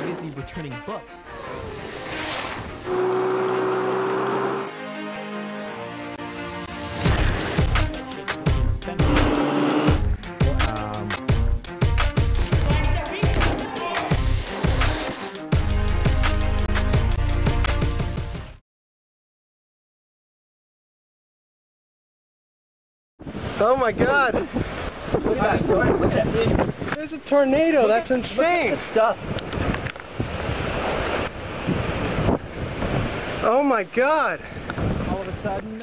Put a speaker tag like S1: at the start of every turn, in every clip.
S1: Busy returning books.
S2: Oh my God!
S3: Look at that.
S2: There's a tornado. That's insane.
S3: Look at stuff.
S2: Oh my God!
S4: All of a sudden,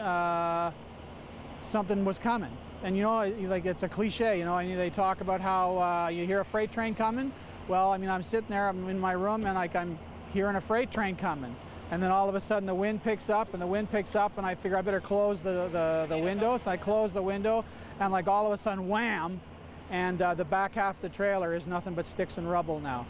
S4: something was coming, and you know, like it's a cliche. You know, they talk about how you hear a freight train coming. Well, I mean, I'm sitting there, I'm in my room, and like I'm hearing a freight train coming. And then all of a sudden the wind picks up, and I figure I better close the window. So I close the window, and like all of a sudden, wham, and the back half of the trailer is nothing but sticks and rubble now.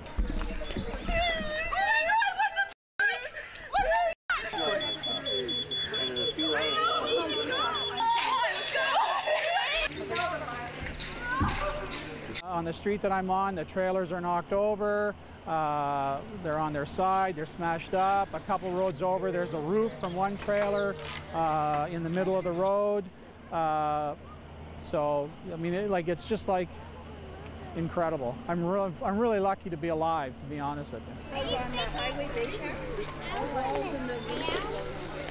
S4: On the street that I'm on, the trailers are knocked over. They're on their side, they're smashed up. A couple roads over, there's a roof from one trailer in the middle of the road. So, I mean, it's just like incredible. I'm really lucky to be alive, to be honest with you.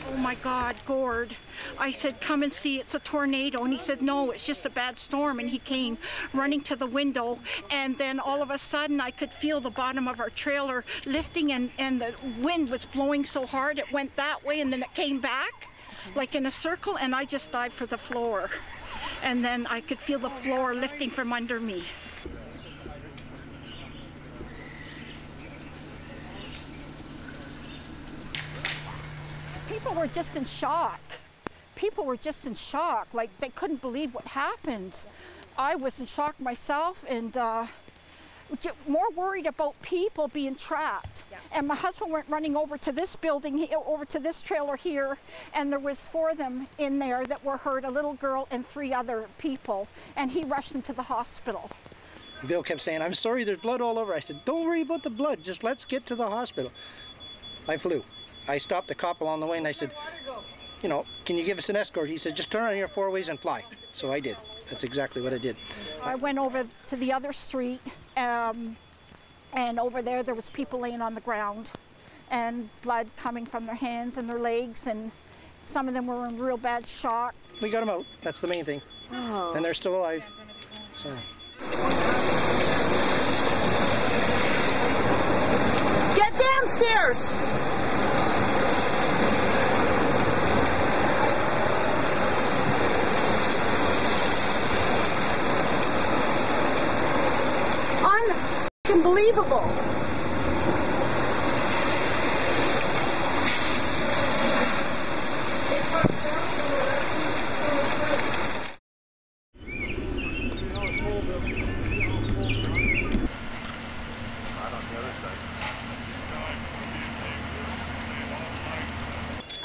S5: Oh my God, Gord. I said, come and see, it's a tornado. And he said, no, it's just a bad storm. And he came running to the window. And then all of a sudden, I could feel the bottom of our trailer lifting, and the wind was blowing so hard, it went that way, and then it came back, like in a circle, and I just dived for the floor. And then I could feel the floor lifting from under me. People were just in shock. People were just in shock, like they couldn't believe what happened. I was in shock myself, and more worried about people being trapped. Yeah. And my husband went running over to this building, over to this trailer here, and there was 4 of them in there that were hurt, a little girl and 3 other people, and he rushed them to the hospital.
S6: Bill kept saying, I'm sorry, there's blood all over. I said, don't worry about the blood, just let's get to the hospital. I flew. I stopped the cop along the way, and I said, you know, can you give us an escort? He said, just turn on your 4 ways and fly. So I did. That's exactly what I did.
S5: I went over to the other street, and over there was people laying on the ground, and blood coming from their hands and their legs, and some of them were in real bad shock.
S6: We got them out. That's the main thing. Oh. And they're still alive. So.
S5: Get downstairs! Unbelievable.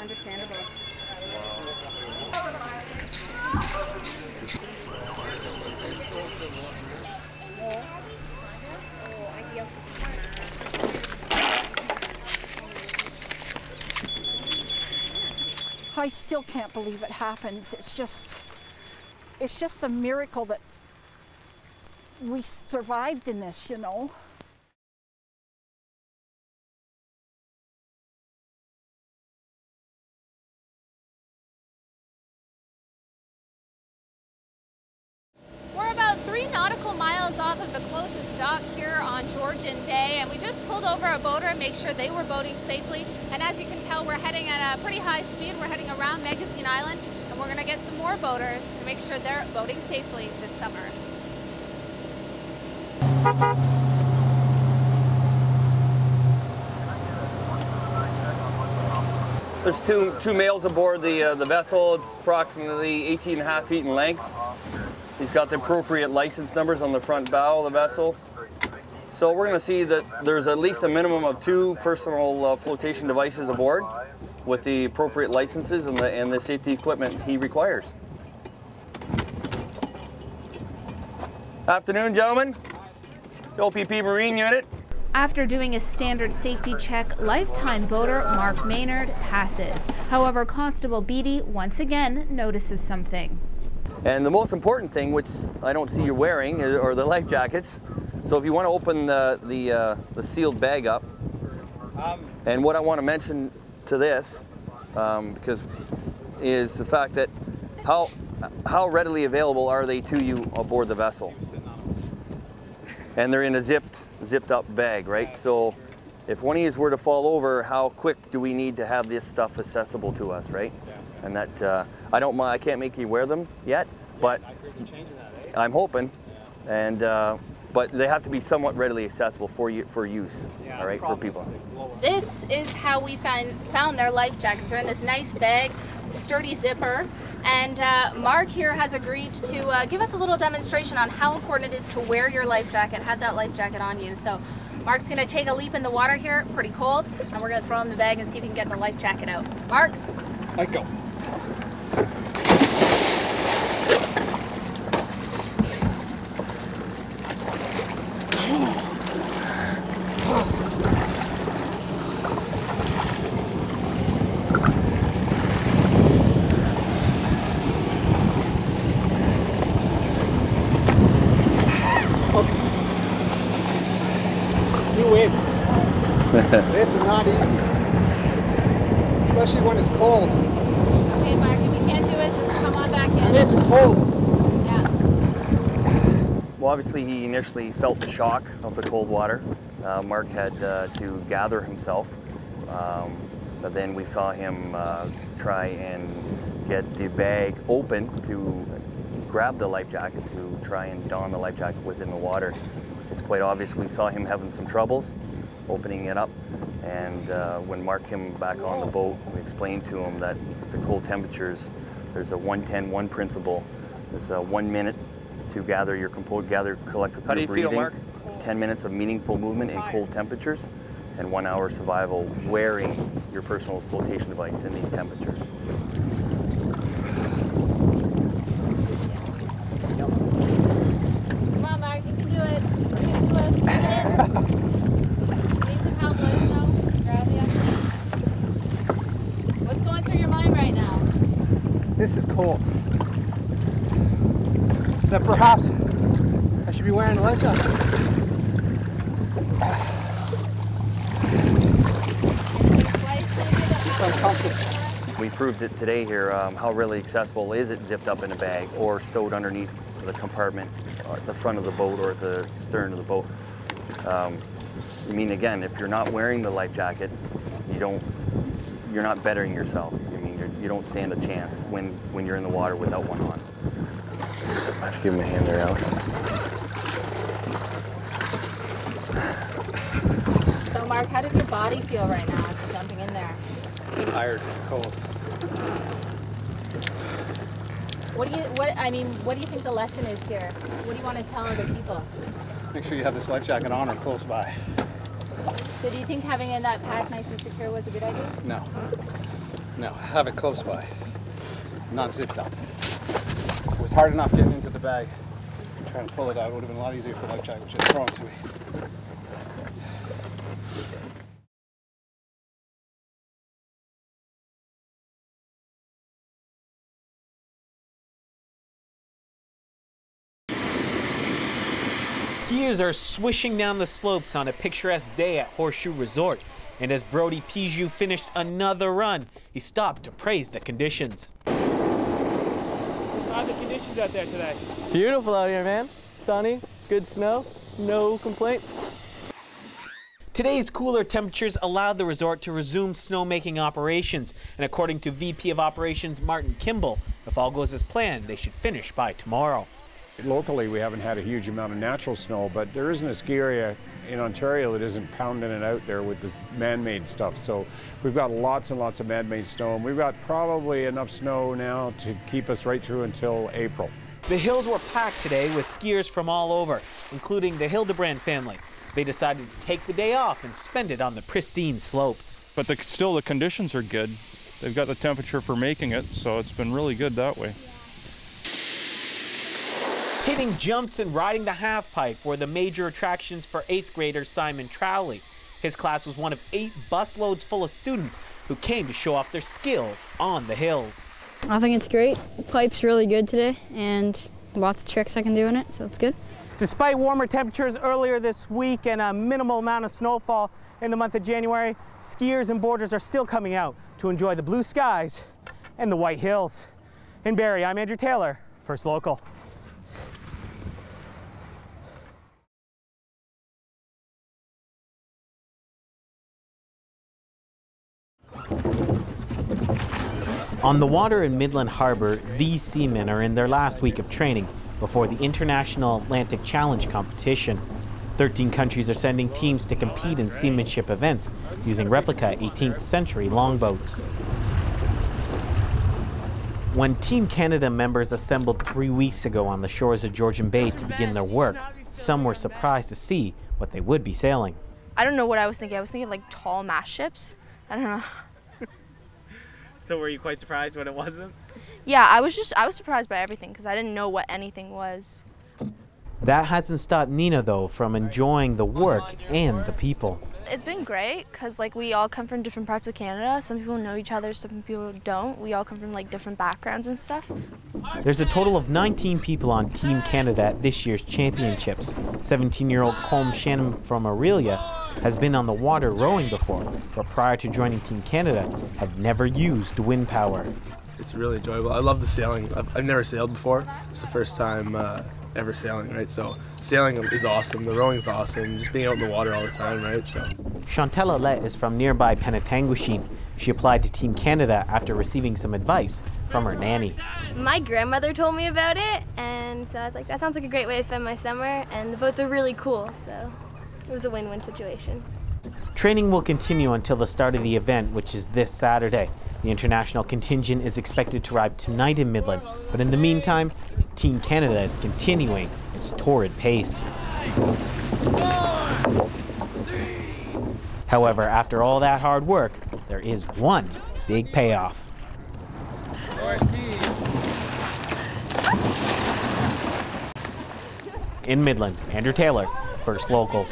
S5: Understandable. I still can't believe it happened. It's just a miracle that we survived in this, you know.
S7: We're about 3 nautical miles off of the closest dock here on Georgian Bay, and we just pulled over a boater and make sure they were boating safely. And as you can tell, we're heading at a pretty high speed. We're heading around Magazine Island, and we're going to get some more boaters to make sure they're boating safely this summer.
S8: There's two males aboard the vessel. It's approximately 18.5 feet in length. He's got the appropriate license numbers on the front bow of the vessel. So we're going to see that there's at least a minimum of 2 personal flotation devices aboard. with the appropriate licenses and the safety equipment he requires. Afternoon, gentlemen. OPP Marine Unit.
S7: After doing a standard safety check, lifetime boater Mark Maynard passes. However, Constable Beatty once again notices something.
S8: And the most important thing, which I don't see you wearing, are the life jackets. So if you want to open the sealed bag up, and what I want to mention to this, because is the fact that how readily available are they to you aboard the vessel? And they're in a zipped up bag, right? So if one of these were to fall over, how quick do we need to have this stuff accessible to us, right? And that I don't mind. I can't make you wear them yet, but I'm hoping. And but they have to be somewhat readily accessible for use, all right, for people.
S7: This is how we found their life jackets. They're in this nice bag, sturdy zipper, and Mark here has agreed to give us a little demonstration on how important it is to wear your life jacket, have that life jacket on you. So Mark's gonna take a leap in the water here, pretty cold, and we're gonna throw him in the bag and see if we can get the life jacket out. Mark?
S3: I go.
S2: This is not easy, especially when it's cold.
S7: Okay, Mark, if you can't do it, just come on back in.
S2: It's cold.
S7: Yeah.
S8: Well, obviously he initially felt the shock of the cold water. Mark had to gather himself, but then we saw him try and get the bag open to grab the life jacket, to try and don the life jacket within the water. It's quite obvious we saw him having some troubles opening it up, and when Mark came back on the boat, we explained to him that with the cold temperatures, there's a 1-10-1 principle. There's 1 minute to gather your collect your breathing. How do you feel, Mark? 10 minutes of meaningful movement in cold temperatures, and 1 hour survival wearing your personal flotation device in these temperatures.
S7: Come on, Mark, you can do it. You can do it. Need some help, let us know. Grab you. What's going through your mind right now?
S2: This is cold. That perhaps I should be wearing a life jacket. It's uncomfortable.
S8: We proved it today here, how really accessible is it zipped up in a bag or stowed underneath the compartment at the front of the boat or at the stern of the boat. I mean, again, if you're not wearing the life jacket, you're not bettering yourself. I mean, you don't stand a chance when you're in the water without one on. I have to give him a hand there, Alex.
S7: So, Mark, how does your body feel right now after jumping in there?
S3: Tired, cold.
S7: What do you think the lesson is here? What do you want to tell other people?
S3: Make sure you have this life jacket on or close by.
S7: So do you think having it in that pack nice and secure was a good idea?
S3: No. No, have it close by. Not zipped up. It was hard enough getting into the bag. Trying to pull it out, it would have been a lot easier if the life jacket was just thrown to me.
S1: Skiers are swishing down the slopes on a picturesque day at Horseshoe Resort. And as Brody Pijou finished another run, he stopped to praise the conditions. How are the conditions out there today?
S9: Beautiful out here, man. Sunny, good snow, no complaints.
S1: Today's cooler temperatures allowed the resort to resume snowmaking operations. And according to VP of Operations Martin Kimball, if all goes as planned, they should finish by tomorrow.
S10: Locally, we haven't had a huge amount of natural snow, but there isn't a ski area in Ontario that isn't pounding it out there with the man-made stuff. So we've got lots and lots of man-made snow, and we've got probably enough snow now to keep us right through until April.
S1: The hills were packed today with skiers from all over, including the Hildebrand family. They decided to take the day off and spend it on the pristine slopes.
S11: But still the conditions are good. they've got the temperature for making it, so it's been really good that way.
S1: Hitting jumps and riding the half pipe were the major attractions for 8th grader Simon Trowley. His class was one of 8 busloads full of students who came to show off their skills on the hills.
S12: I think it's great. The pipe's really good today and lots of tricks I can do in it, so it's good.
S13: Despite warmer temperatures earlier this week and a minimal amount of snowfall in the month of January, skiers and boarders are still coming out to enjoy the blue skies and the white hills. In Barrie, I'm Andrew Taylor, First Local.
S1: On the water in Midland Harbor, these seamen are in their last week of training before the International Atlantic Challenge competition. 13 countries are sending teams to compete in seamanship events using replica 18th century longboats. When Team Canada members assembled 3 weeks ago on the shores of Georgian Bay to begin their work, some were surprised to see what they would be sailing.
S14: I don't know what I was thinking. I was thinking like tall mast ships. I don't know.
S15: So were you quite surprised when it wasn't?
S14: Yeah, I was surprised by everything because I didn't know what anything was.
S1: That hasn't stopped Nina, though, from enjoying the work and the people.
S14: It's been great because like we all come from different parts of Canada. Some people know each other, some people don't. We all come from like different backgrounds and stuff.
S1: There's a total of 19 people on Team Canada at this year's championships. 17-year-old Colm Shannon from Aurelia has been on the water rowing before, but prior to joining Team Canada, had never used wind power.
S16: It's really enjoyable. I love the sailing. I've never sailed before. It's the first time ever sailing, right? So sailing is awesome, the rowing is awesome, just being out in the water all the time, right? So.
S1: Chantal Alette is from nearby Penetanguishene. She applied to Team Canada after receiving some advice from her nanny.
S17: My grandmother told me about it, and so I was like, that sounds like a great way to spend my summer, and the boats are really cool, so it was a win-win situation.
S1: Training will continue until the start of the event, which is this Saturday. The international contingent is expected to arrive tonight in Midland, but in the meantime, Team Canada is continuing its torrid pace. However, after all that hard work, there is one big payoff. In Midland, Andrew Taylor, First Local.